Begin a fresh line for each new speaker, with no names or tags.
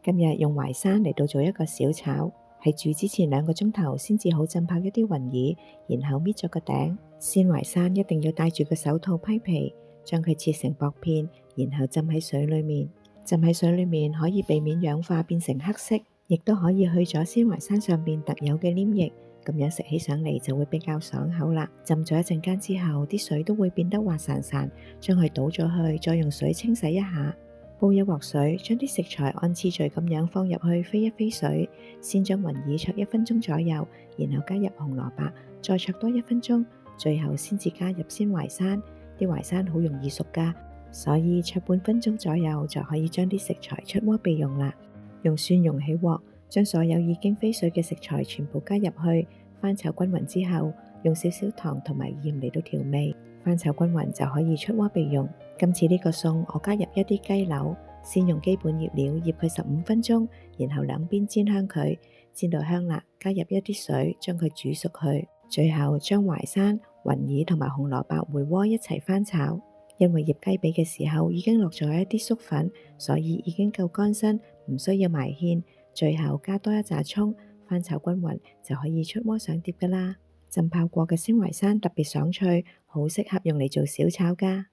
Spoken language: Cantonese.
今日用淮山嚟到做一個小炒，喺煮之前2個鐘頭先至好浸泡一啲雲耳，然後搣咗個頂。鮮淮山一定要戴住個手套批皮，將佢切成薄片，然後浸喺水裡面。浸喺水裡面可以避免氧化變成黑色，亦都可以去咗鮮淮山上邊特有嘅黏液，咁樣食起上嚟就會比較爽口啦。浸咗一陣間之後，啲水都會變得滑潺潺，將佢倒咗去，再用水清洗一下。煲一鑊水，將啲食材按次序咁樣放入去，飛一飛水。先將雲耳焯1分鐘左右，然後加入紅蘿蔔，再焯多1分鐘，最後先至加入鮮淮山。啲淮山好容易熟㗎，所以焯半分鐘左右就可以將啲食材出鍋備用啦。用蒜蓉起鑊，將所有已經飛水嘅食材全部加入去，翻炒均勻之後，用少少糖同埋鹽嚟到調味。翻炒均勻就可以出鍋備用。今次呢個餸我加入一啲雞柳，先用基本醃料醃佢15分鐘，然後兩邊煎香佢，煎到香啦，加入一啲水將佢煮熟佢，最後將淮山、雲耳同埋紅蘿蔔回鍋一齊翻炒。因為醃雞髀嘅時候已經落咗一啲粟粉，所以已經夠乾身，唔需要埋芡。最後加多一紮蔥，翻炒均勻就可以出鍋上碟㗎啦。浸泡過嘅鮮淮山特別爽脆，好適合用嚟做小炒㗎。